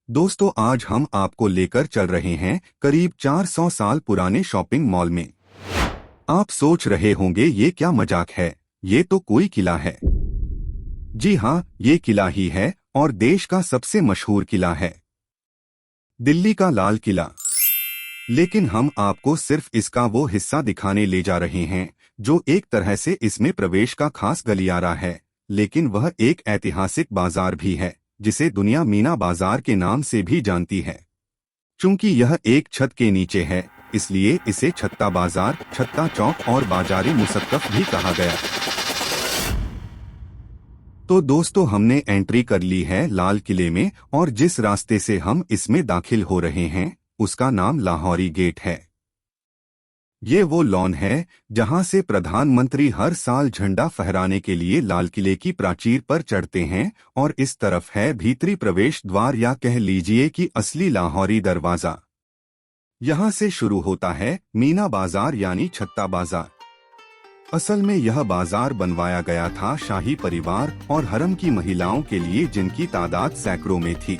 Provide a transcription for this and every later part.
दोस्तों, आज हम आपको लेकर चल रहे हैं करीब 400 साल पुराने शॉपिंग मॉल में। आप सोच रहे होंगे ये क्या मजाक है, ये तो कोई किला है। जी हाँ, ये किला ही है और देश का सबसे मशहूर किला है, दिल्ली का लाल किला। लेकिन हम आपको सिर्फ इसका वो हिस्सा दिखाने ले जा रहे हैं जो एक तरह से इसमें प्रवेश का खास गलियारा है, लेकिन वह एक ऐतिहासिक बाजार भी है जिसे दुनिया मीना बाजार के नाम से भी जानती है। चूंकि यह एक छत के नीचे है, इसलिए इसे छत्ता बाजार, छत्ता चौक और बाजारे मुसक्कफ भी कहा गया। तो दोस्तों, हमने एंट्री कर ली है लाल किले में और जिस रास्ते से हम इसमें दाखिल हो रहे हैं उसका नाम लाहौरी गेट है। ये वो लॉन है जहां से प्रधानमंत्री हर साल झंडा फहराने के लिए लाल किले की प्राचीर पर चढ़ते हैं, और इस तरफ है भीतरी प्रवेश द्वार या कह लीजिए कि असली लाहौरी दरवाजा। यहां से शुरू होता है मीना बाजार यानी छत्ता बाजार। असल में यह बाजार बनवाया गया था शाही परिवार और हरम की महिलाओं के लिए, जिनकी तादाद सैकड़ों में थी,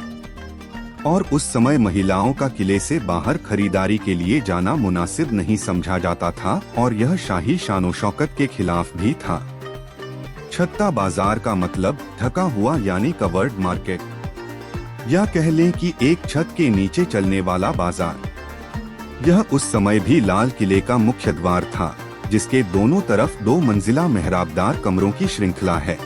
और उस समय महिलाओं का किले से बाहर खरीदारी के लिए जाना मुनासिब नहीं समझा जाता था और यह शाही शानो शौकत के खिलाफ भी था। छत्ता बाजार का मतलब ढका हुआ यानी कवर्ड मार्केट, या कह लें कि एक छत के नीचे चलने वाला बाजार। यह उस समय भी लाल किले का मुख्य द्वार था, जिसके दोनों तरफ 2 मंजिला मेहराबदार कमरों की श्रृंखला है।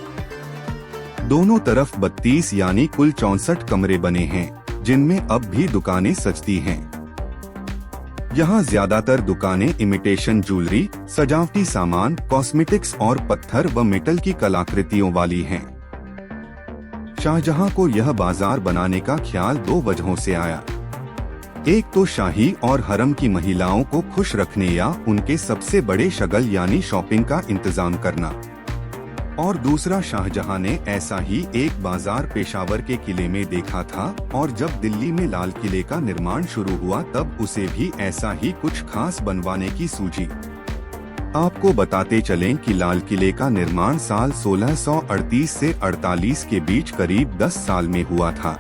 दोनों तरफ 32 यानी कुल 64 कमरे बने हैं, जिनमें अब भी दुकानें सजती हैं। यहाँ ज्यादातर दुकानें इमिटेशन ज्वेलरी, सजावटी सामान, कॉस्मेटिक्स और पत्थर व मेटल की कलाकृतियों वाली हैं। शाहजहां को यह बाजार बनाने का ख्याल 2 वजहों से आया। एक तो शाही और हरम की महिलाओं को खुश रखने या उनके सबसे बड़े शगल यानी शॉपिंग का इंतजाम करना, और दूसरा शाहजहां ने ऐसा ही एक बाजार पेशावर के किले में देखा था, और जब दिल्ली में लाल किले का निर्माण शुरू हुआ तब उसे भी ऐसा ही कुछ खास बनवाने की सूझी। आपको बताते चलें कि लाल किले का निर्माण साल 1638 से 48 के बीच करीब 10 साल में हुआ था।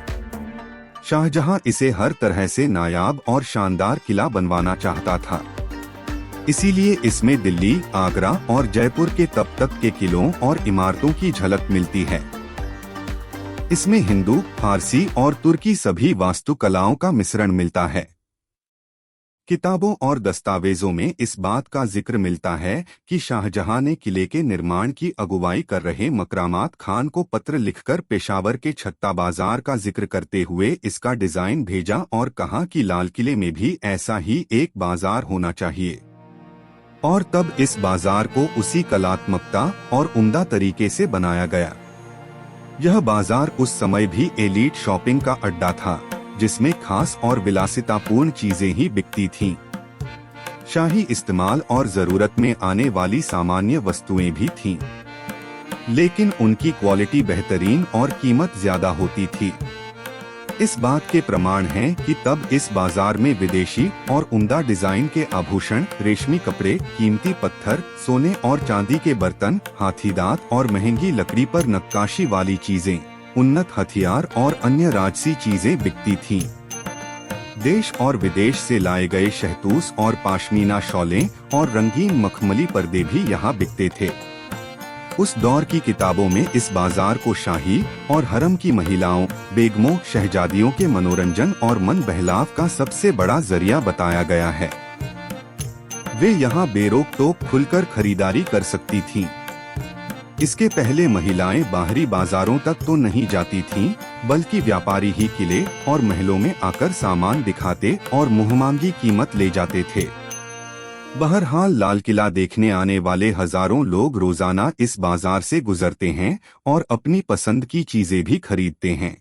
शाहजहां इसे हर तरह से नायाब और शानदार किला बनवाना चाहता था, इसीलिए इसमें दिल्ली, आगरा और जयपुर के तब तक के किलों और इमारतों की झलक मिलती है। इसमें हिंदू, फारसी और तुर्की सभी वास्तुकलाओं का मिश्रण मिलता है। किताबों और दस्तावेजों में इस बात का जिक्र मिलता है कि शाहजहां ने किले के निर्माण की अगुवाई कर रहे मकरामात खान को पत्र लिखकर पेशावर के छत्ता बाजार का जिक्र करते हुए इसका डिजाइन भेजा और कहा कि लाल किले में भी ऐसा ही एक बाजार होना चाहिए, और तब इस बाजार को उसी कलात्मकता और उम्दा तरीके से बनाया गया। यह बाजार उस समय भी एलीट शॉपिंग का अड्डा था, जिसमें खास और विलासितापूर्ण चीजें ही बिकती थीं। शाही इस्तेमाल और जरूरत में आने वाली सामान्य वस्तुएं भी थीं, लेकिन उनकी क्वालिटी बेहतरीन और कीमत ज्यादा होती थी। इस बात के प्रमाण हैं कि तब इस बाजार में विदेशी और उम्दा डिजाइन के आभूषण, रेशमी कपड़े, कीमती पत्थर, सोने और चांदी के बर्तन, हाथी दांत और महंगी लकड़ी पर नक्काशी वाली चीजें, उन्नत हथियार और अन्य राजसी चीजें बिकती थीं। देश और विदेश से लाए गए शहतूश और पाशमीना शॉलें और रंगीन मखमली पर्दे भी यहाँ बिकते थे। उस दौर की किताबों में इस बाजार को शाही और हरम की महिलाओं, बेगमों, शहजादियों के मनोरंजन और मन बहलाव का सबसे बड़ा जरिया बताया गया है। वे यहाँ बेरोक-टोक खुलकर खरीदारी कर सकती थीं। इसके पहले महिलाएं बाहरी बाजारों तक तो नहीं जाती थीं, बल्कि व्यापारी ही किले और महलों में आकर सामान दिखाते और मुंहमांगी कीमत ले जाते थे। बहरहाल लाल किला देखने आने वाले हजारों लोग रोजाना इस बाजार से गुजरते हैं और अपनी पसंद की चीजें भी खरीदते हैं।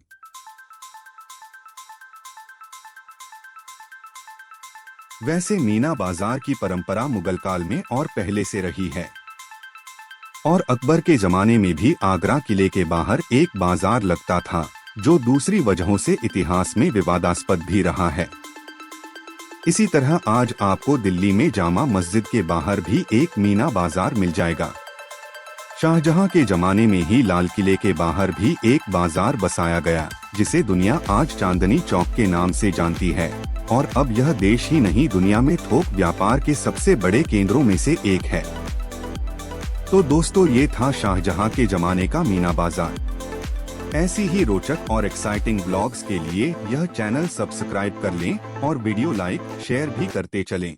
वैसे मीना बाजार की परंपरा मुगल काल में और पहले से रही है, और अकबर के जमाने में भी आगरा किले के बाहर एक बाजार लगता था, जो दूसरी वजहों से इतिहास में विवादास्पद भी रहा है। इसी तरह आज आपको दिल्ली में जामा मस्जिद के बाहर भी एक मीना बाजार मिल जाएगा। शाहजहां के जमाने में ही लाल किले के बाहर भी एक बाजार बसाया गया। जिसे दुनिया आज चांदनी चौक के नाम से जानती है, और अब यह देश ही नहीं दुनिया में थोक व्यापार के सबसे बड़े केंद्रों में से एक है। तो दोस्तों, ये था शाहजहां के जमाने का मीना बाजार। ऐसी ही रोचक और एक्साइटिंग ब्लॉग्स के लिए यह चैनल सब्सक्राइब कर लें और वीडियो लाइक शेयर भी करते चलें।